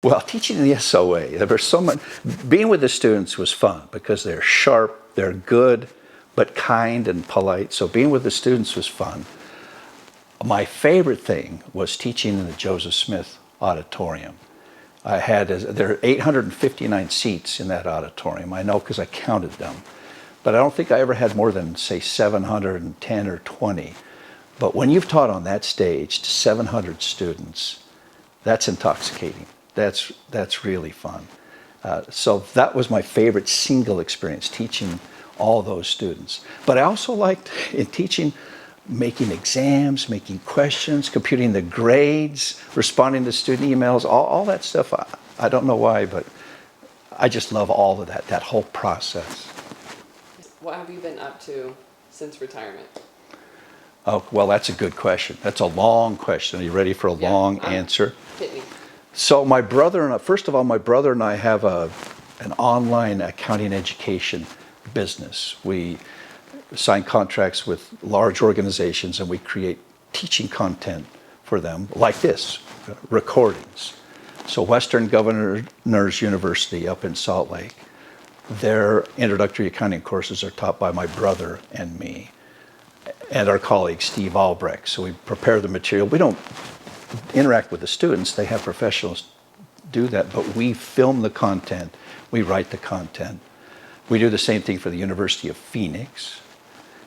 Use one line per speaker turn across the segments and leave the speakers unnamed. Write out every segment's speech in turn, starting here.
Well, teaching in the SOA, there was so much. Being with the students was fun because they're sharp, they're good, but kind and polite. So being with the students was fun. My favorite thing was teaching in the Joseph Smith Auditorium. There are 859 seats in that auditorium. I know because I counted them. But I don't think I ever had more than, say, 710 or 20. But when you've taught on that stage to 700 students, that's intoxicating. That's really fun. So that was my favorite single experience, teaching all those students. But I also liked in teaching making exams, making questions, computing the grades, responding to student emails, all that stuff. I don't know why, but I just love all of that whole process.
What have you been up to since retirement?
Oh, well, that's a good question. That's a long question. Are you ready for a long answer?
Hit me.
So first of all, my brother and I have an online accounting education business. We sign contracts with large organizations and we create teaching content for them like this, recordings. So Western Governors University up in Salt Lake, their introductory accounting courses are taught by my brother and me and our colleague Steve Albrecht. So we prepare the material. We don't interact with the students, they have professionals do that, but we film the content, we write the content. We do the same thing for the University of Phoenix,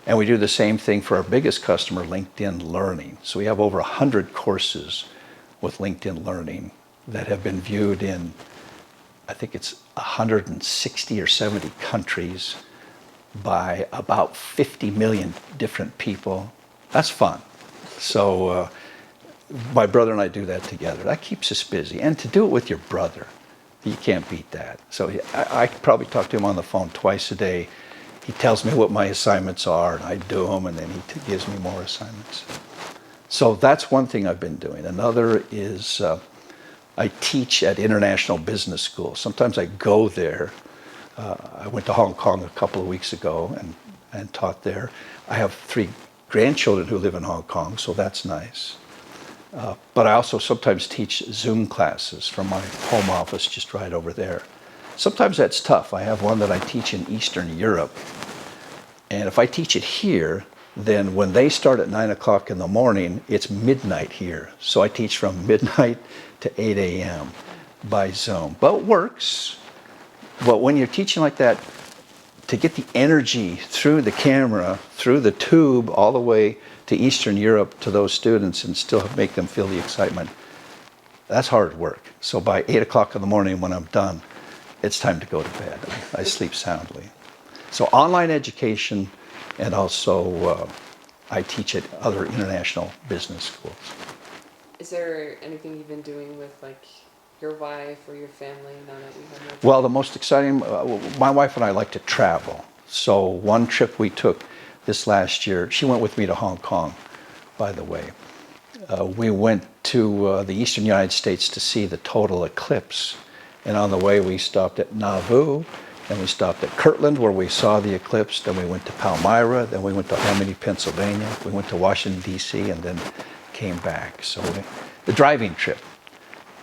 and we do the same thing for our biggest customer, LinkedIn Learning. So we have over 100 courses with LinkedIn Learning that have been viewed in, I think it's 160 or 70 countries by about 50 million different people. That's fun. So my brother and I do that together. That keeps us busy. And to do it with your brother, you can't beat that. So I probably talk to him on the phone twice a day. He tells me what my assignments are, and I do them, and then he gives me more assignments. So that's one thing I've been doing. Another is I teach at international business schools. Sometimes I go there. I went to Hong Kong a couple of weeks ago and taught there. I have 3 grandchildren who live in Hong Kong, so that's nice. But I also sometimes teach Zoom classes from my home office just right over there. Sometimes that's tough. I have one that I teach in Eastern Europe. And if I teach it here, then when they start at 9 o'clock in the morning, it's midnight here. So I teach from midnight to 8 a.m. by Zoom. But it works. But when you're teaching like that, to get the energy through the camera, through the tube, all the way to Eastern Europe to those students and still make them feel the excitement, that's hard work. So by 8 o'clock in the morning when I'm done, it's time to go to bed. I sleep soundly. So online education, and also I teach at other international business schools.
Is there anything you've been doing with like your wife or your family now that you have more time?
Well, the most exciting, my wife and I like to travel. So one trip we took this last year, she went with me to Hong Kong, by the way. We went to the eastern United States to see the total eclipse. And on the way, we stopped at Nauvoo, and we stopped at Kirtland, where we saw the eclipse. Then we went to Palmyra, then we went to Harmony, Pennsylvania. We went to Washington, D.C., and then came back. So the driving trip.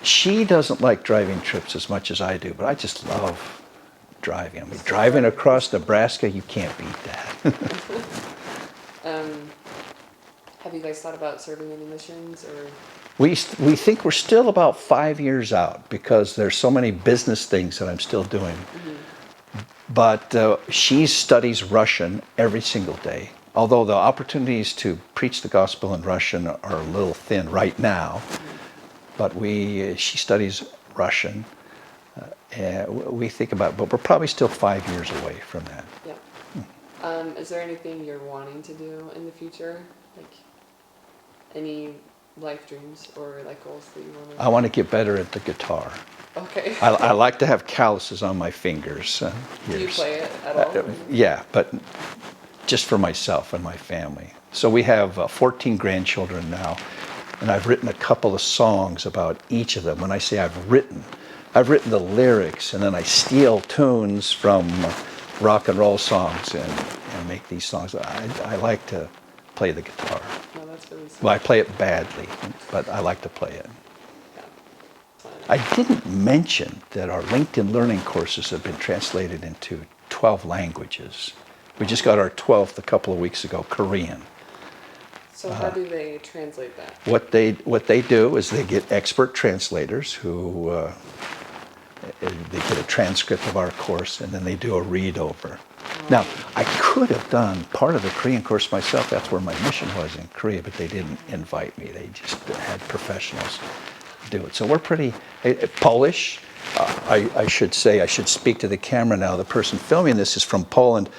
She doesn't like driving trips as much as I do, but I just love driving. I mean, driving across Nebraska, you can't beat that.
Have you guys thought about serving any missions or?
We think we're still about 5 years out because there's so many business things that I'm still doing. Mm-hmm. But she studies Russian every single day. Although the opportunities to preach the gospel in Russian are a little thin right now, but she studies Russian. We think about, but we're probably still 5 years away from that.
Yeah. Is there anything you're wanting to do in the future? Like any life dreams or like goals that you want to?
I want to get better at the guitar.
Okay.
I like to have calluses on my fingers.
Do you play it at all?
Yeah, but just for myself and my family. So we have 14 grandchildren now, and I've written a couple of songs about each of them. When I say I've written the lyrics, and then I steal tunes from rock and roll songs and make these songs. I like to play the guitar.
No, that's really sweet.
Well, I play it badly, but I like to play it.
Yeah.
I didn't mention that our LinkedIn Learning courses have been translated into 12 languages. We just got our 12th a couple of weeks ago, Korean.
So how do they translate that?
What they do is they get expert translators who they get a transcript of our course, and then they do a read over. Now, I could have done part of the Korean course myself. That's where my mission was, in Korea, but they didn't invite me. They just had professionals do it. So we're pretty Polish. I should say, I should speak to the camera now. The person filming this is from Poland.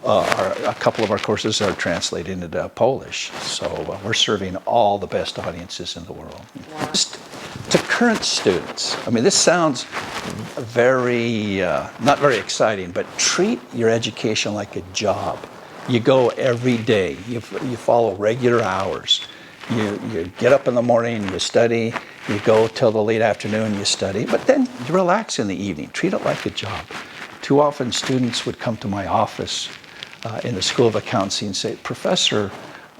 A couple of our courses are translated into Polish. So we're serving all the best audiences in the world.
Wow.
Just to current students, I mean, this sounds very, not very exciting, but treat your education like a job. You go every day. You follow regular hours. You get up in the morning, you study, you go till the late afternoon, you study, but then you relax in the evening. Treat it like a job. Too often students would come to my office in the School of Accountancy and say, "Professor,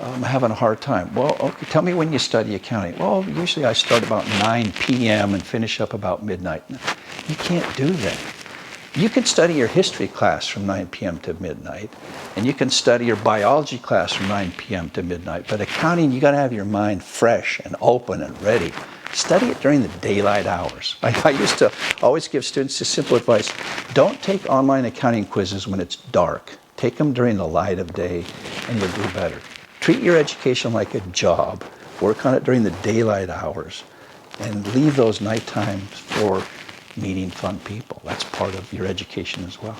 I'm having a hard time." "Well, okay, tell me when you study accounting." "Well, usually I start about 9 p.m. and finish up about midnight." You can't do that. You can study your history class from 9 p.m. to midnight, and you can study your biology class from 9 p.m. to midnight, but accounting, you got to have your mind fresh and open and ready. Study it during the daylight hours. I used to always give students this simple advice: don't take online accounting quizzes when it's dark. Take them during the light of day, and you'll do better. Treat your education like a job. Work on it during the daylight hours, and leave those night times for meeting fun people. That's part of your education as well.